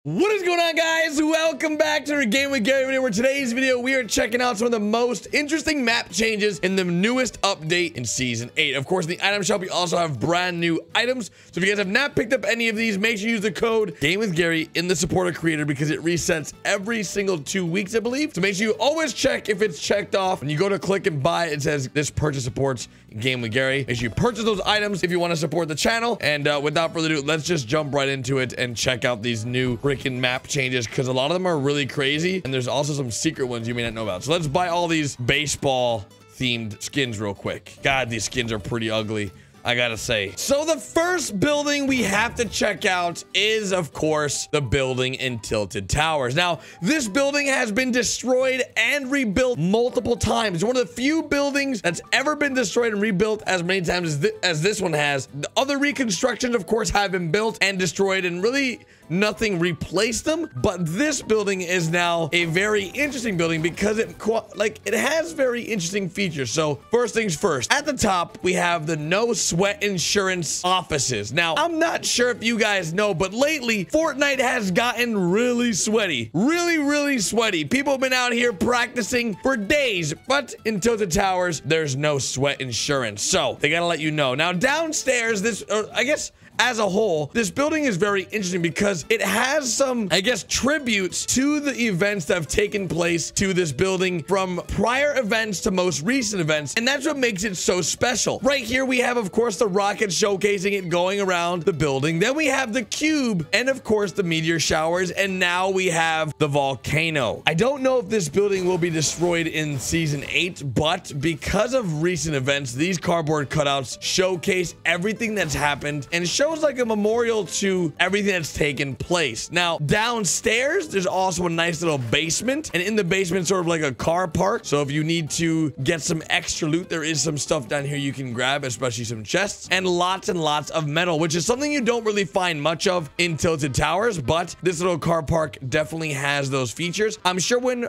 What is going on, guys? Welcome back to our Game with Gary video, where today's video we are checking out some of the most interesting map changes in the newest update in Season 8. Of course, in the item shop, we also have brand new items. So if you guys have not picked up any of these, make sure you use the code GamingWithGarry in the supporter creator because it resets every single 2 weeks, I believe. So make sure you always check if it's checked off. When you go to click and buy, it says this purchase supports Game with Gary. Make sure you purchase those items if you want to support the channel. And without further ado, let's just jump right into it and check out these new freaking map changes, because a lot of them are really crazy and there's also some secret ones you may not know about. So let's buy all these baseball themed skins real quick. God, these skins are pretty ugly, I gotta say. So the first building we have to check out is, of course, the building in Tilted Towers. Now, this building has been destroyed and rebuilt multiple times. It's one of the few buildings that's ever been destroyed and rebuilt as many times as this one has. The other reconstructions, of course, have been built and destroyed, and really nothing replaced them. But this building is now a very interesting building because it has very interesting features. So first things first, at the top we have the no sweat insurance offices. Now, I'm not sure if you guys know, but lately Fortnite has gotten really sweaty, really sweaty. People have been out here practicing for days, but in Tilted Towers there's no sweat insurance, so they gotta let you know. Now downstairs, I guess as a whole, this building is very interesting because it has some, I guess, tributes to the events that have taken place to this building, from prior events to most recent events. And that's what makes it so special. Right here, we have, of course, the rocket showcasing it going around the building. Then we have the cube and, of course, the meteor showers. And now we have the volcano. I don't know if this building will be destroyed in Season 8, but because of recent events, these cardboard cutouts showcase everything that's happened and show like a memorial to everything that's taken place. Now, downstairs, there's also a nice little basement, and in the basement, sort of like a car park. So if you need to get some extra loot, there is some stuff down here you can grab, especially some chests, and lots of metal, which is something you don't really find much of in Tilted Towers, but this little car park definitely has those features. I'm sure when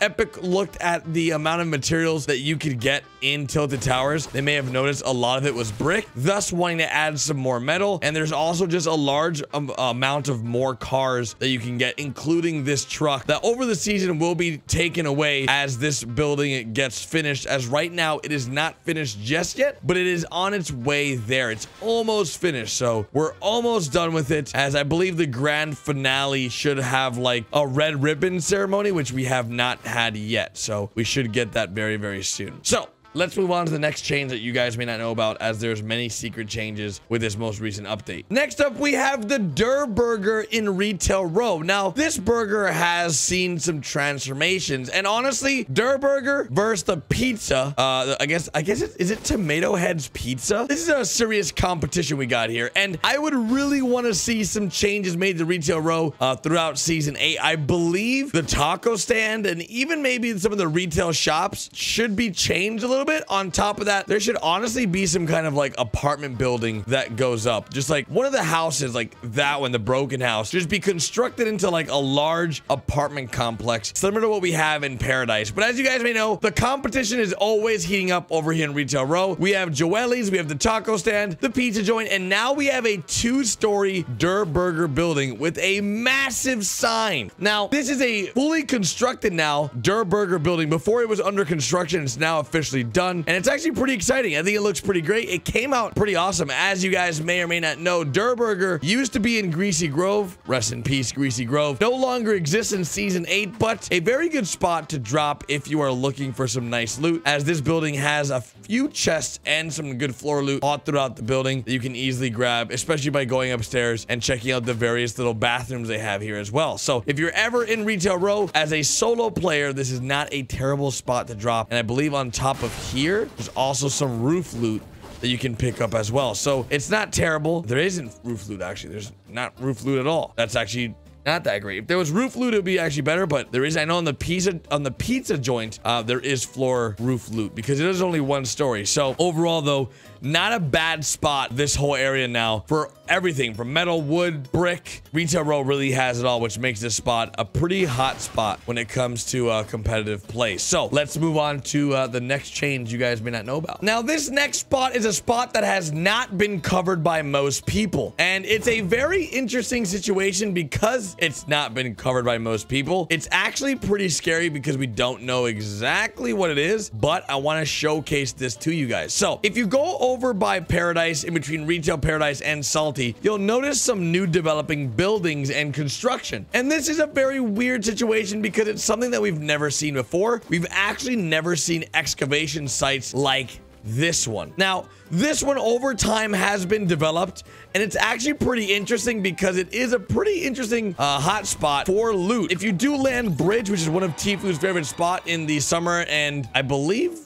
Epic looked at the amount of materials that you could get in Tilted Towers, they may have noticed a lot of it was brick, thus wanting to add some more metal. And there's also just a large amount of more cars that you can get, including this truck that over the season will be taken away as this building gets finished, as right now it is not finished just yet, but it is on its way there. It's almost finished, so we're almost done with it, as I believe the grand finale should have like a red ribbon ceremony, which we have not had yet, so we should get that very soon. So let's move on to the next change that you guys may not know about, as there's many secret changes with this most recent update. Next up, we have the Durr Burger in Retail Row. Now, this burger has seen some transformations, and honestly, Durr Burger versus the pizza, I guess is it Tomato Head's Pizza? This is a serious competition we got here, and I would really want to see some changes made to Retail Row throughout Season 8. I believe the taco stand and even maybe some of the retail shops should be changed a little bit. On top of that, there should honestly be some kind of like apartment building that goes up, just like one of the houses, like that one, the broken house, just be constructed into like a large apartment complex similar to what we have in Paradise. But as you guys may know, the competition is always heating up over here in Retail Row. We have Joelle's, we have the taco stand, the pizza joint, and now we have a 2-story Durr Burger building with a massive sign. Now, this is a fully constructed now Durr Burger building. Before it was under construction, it's now officially done, and it's actually pretty exciting. I think it looks pretty great. It came out pretty awesome. As you guys may or may not know, Durr Burger used to be in Greasy Grove. Rest in peace, Greasy Grove. No longer exists in Season 8, but a very good spot to drop if you are looking for some nice loot, as this building has a few chests and some good floor loot all throughout the building that you can easily grab, especially by going upstairs and checking out the various little bathrooms they have here as well. So if you're ever in Retail Row as a solo player, this is not a terrible spot to drop. And I believe on top of here, there's also some roof loot that you can pick up as well. So it's not terrible. There isn't roof loot, actually. There's not roof loot at all. That's actually not that great. If there was roof loot, it would be actually better, but there is, I know on the pizza joint, there is floor roof loot because it is only 1 story. So overall though, not a bad spot, this whole area now, for everything from metal, wood, brick. Retail Row really has it all, which makes this spot a pretty hot spot when it comes to competitive play. So let's move on to the next change you guys may not know about. Now, this next spot is a spot that has not been covered by most people, and it's a very interesting situation because it's not been covered by most people. It's actually pretty scary because we don't know exactly what it is, but I want to showcase this to you guys. So if you go over by Paradise, in between Retail Paradise and Salty, you'll notice some new developing buildings and construction. And this is a very weird situation because it's something that we've never seen before. We've actually never seen excavation sites like this one. Now, this one over time has been developed, and it's actually pretty interesting because it is a pretty interesting hot spot for loot. If you do land Bridge, which is one of Tifu's favorite spot in the summer and I believe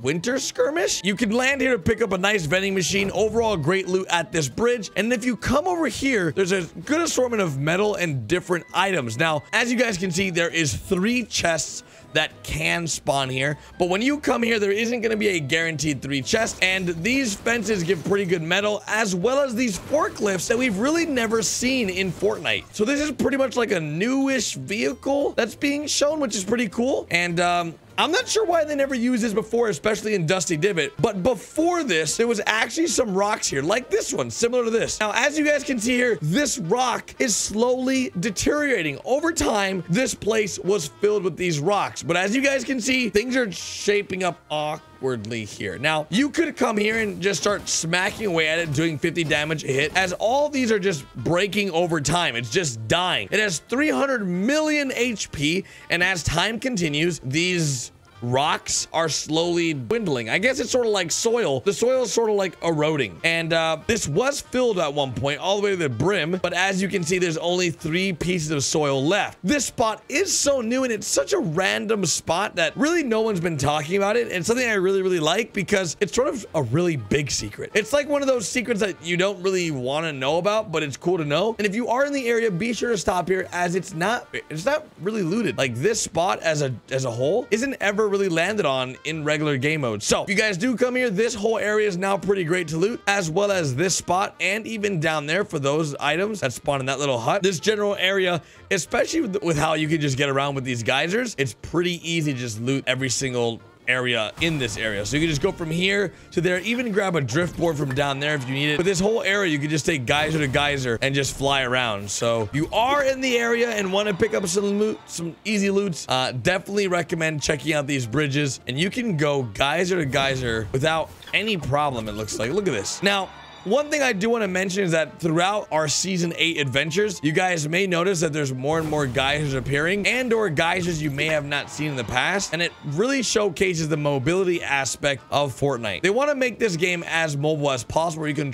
winter skirmish, you can land here to pick up a nice vending machine. Overall, great loot at this bridge. And if you come over here, there's a good assortment of metal and different items. Now, as you guys can see, there is 3 chests that can spawn here, but when you come here, there isn't going to be a guaranteed 3 chests, and these fences give pretty good metal, as well as these forklifts that we've really never seen in Fortnite. So this is pretty much like a newish vehicle that's being shown, which is pretty cool. And I'm not sure why they never used this before, especially in Dusty Divot, but before this, there was actually some rocks here, like this one, similar to this. Now, as you guys can see here, this rock is slowly deteriorating. Over time, this place was filled with these rocks, but as you guys can see, things are shaping up awkwardly here. Now, you could come here and just start smacking away at it, doing 50 damage a hit, as all these are just breaking over time. It's just dying. It has 300 million HP, and as time continues, these rocks are slowly dwindling. I guess it's sort of like soil. The soil is sort of like eroding. And this was filled at one point all the way to the brim, but as you can see, there's only 3 pieces of soil left. This spot is so new, and it's such a random spot that really no one's been talking about it. And something I really like because it's sort of a really big secret. It's like one of those secrets that you don't really want to know about, but it's cool to know. And if you are in the area, be sure to stop here, as it's not really looted. Like, this spot as a whole isn't ever really landed on in regular game mode. So if you guys do come here, this whole area is now pretty great to loot, as well as this spot, and even down there for those items that spawn in that little hut. This general area, especially with how you can just get around with these geysers, it's pretty easy to just loot every single area in this area. So you can just go from here to there, even grab a drift board from down there if you need it. But this whole area, you can just take geyser to geyser and just fly around. So if you are in the area and want to pick up some loot, some easy loots, definitely recommend checking out these bridges, and you can go geyser to geyser without any problem, it looks like. Look at this. Now, one thing I do want to mention is that throughout our Season 8 adventures, you guys may notice that there's more and more geysers appearing, and/or geysers you may have not seen in the past, and it really showcases the mobility aspect of Fortnite. They want to make this game as mobile as possible, where you can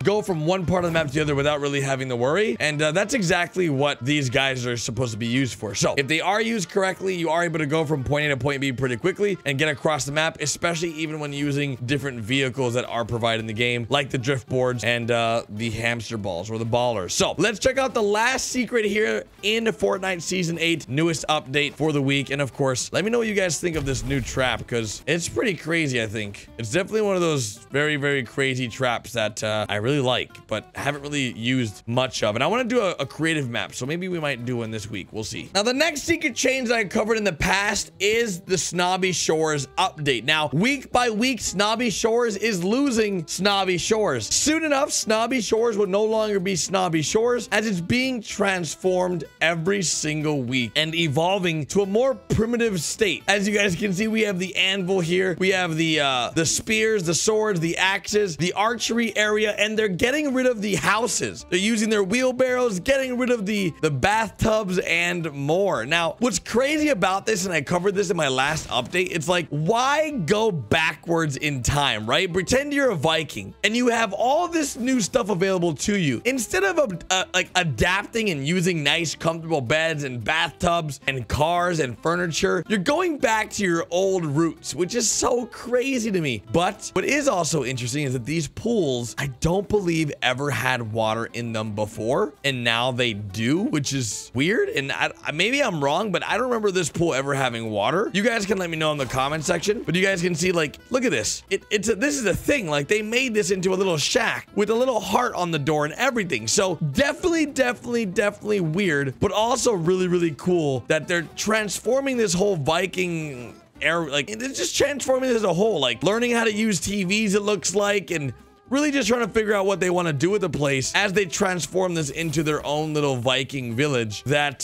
go from one part of the map to the other without really having to worry, and that's exactly what these geysers are supposed to be used for. So if they are used correctly, you are able to go from point A to point B pretty quickly and get across the map, especially even when using different vehicles that are provided in the game, like the drift boards and the hamster balls, or the ballers. So let's check out the last secret here in Fortnite Season 8, newest update for the week. And of course, let me know what you guys think of this new trap, because it's pretty crazy. I think it's definitely one of those very crazy traps that I really like, but haven't really used much of. And I want to do a creative map, so maybe we might do one this week. We'll see. Now, the next secret change that I covered in the past is the Snobby Shores update. Now, week by week, Snobby Shores is losing Snobby Shores. Soon enough, Snobby Shores will no longer be Snobby Shores, as it's being transformed every single week and evolving to a more primitive state. As you guys can see, we have the anvil here, we have the spears, the swords, the axes, the archery area, and they're getting rid of the houses. They're using their wheelbarrows, getting rid of the bathtubs, and more. Now, what's crazy about this, and I covered this in my last update, it's like, why go backwards in time, right? Pretend you're a Viking and you have all this new stuff available to you. Instead of like adapting and using nice comfortable beds and bathtubs and cars and furniture, you're going back to your old roots, which is so crazy to me. But what is also interesting is that these pools, I don't believe ever had water in them before, and now they do, which is weird. And maybe I'm wrong, but I don't remember this pool ever having water. You guys can let me know in the comment section, but you guys can see, like, look at this. This is a thing. Like, they made this into a little shack. stacked with a little heart on the door and everything. So definitely weird, but also really cool that they're transforming this whole Viking era. Like, they're just transforming it as a whole, like learning how to use TVs, it looks like, and really just trying to figure out what they want to do with the place as they transform this into their own little Viking village that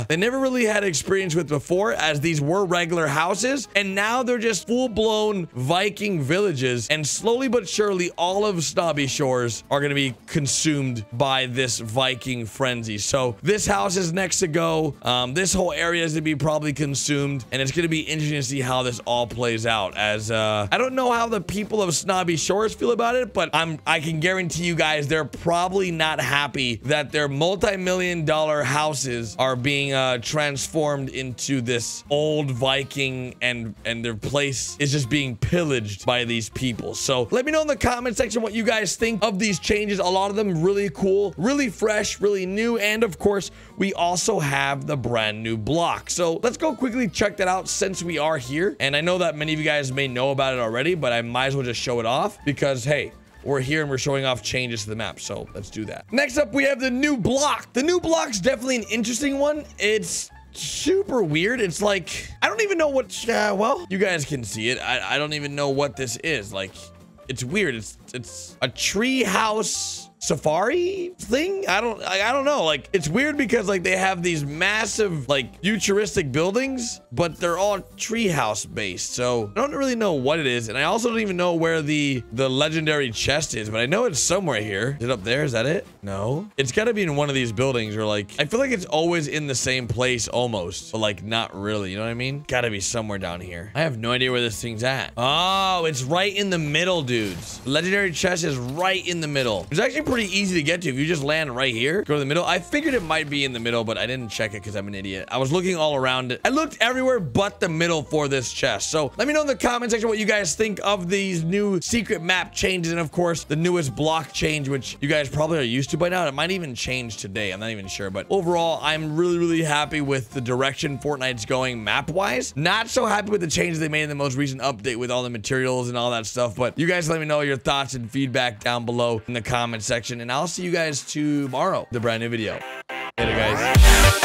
they never really had experience with before, as these were regular houses, and now they're just full-blown Viking villages. And slowly but surely, all of Snobby Shores are going to be consumed by this Viking frenzy. So this house is next to go. This whole area is to be probably consumed, and it's going to be interesting to see how this all plays out, as I don't know how the people of Snobby Shores feel about it, but I can guarantee you guys they're probably not happy that their multi-million-dollar houses are being transformed into this old Viking, and their place is just being pillaged by these people. So let me know in the comment section what you guys think of these changes. A lot of them really cool, really fresh, really new, and of course we also have the brand new block. So let's go quickly check that out since we are here. And I know that many of you guys may know about it already, but I might as well just show it off because, hey, we're here and we're showing off changes to the map. So let's do that. Next up, we have the new block. The new block's definitely an interesting one. It's super weird. It's like, I don't even know what, well, you guys can see it. I don't even know what this is. Like, it's weird. It's a tree house safari thing. I don't know. Like, it's weird because like they have these massive like futuristic buildings, but they're all treehouse based. So I don't really know what it is, and I also don't even know where the legendary chest is, but I know it's somewhere here. Is it up there? Is that it? No, it's got to be in one of these buildings, or like I feel like it's always in the same place almost, but like not really. You know what I mean? Got to be somewhere down here. I have no idea where this thing's at. Oh, it's right in the middle, dudes. Legendary chest is right in the middle. It's actually pretty easy to get to if you just land right here, go to the middle. I figured it might be in the middle, but I didn't check it because I'm an idiot. I was looking all around it. I looked everywhere but the middle for this chest. So let me know in the comment section what you guys think of these new secret map changes, and of course the newest block change, which you guys probably are used to by now. It might even change today, I'm not even sure, but overall I'm really happy with the direction Fortnite's going map wise. Not so happy with the changes they made in the most recent update with all the materials and all that stuff, but you guys let me know your thoughts and feedback down below in the comment section, and I'll see you guys tomorrow with a brand new video. Later, guys.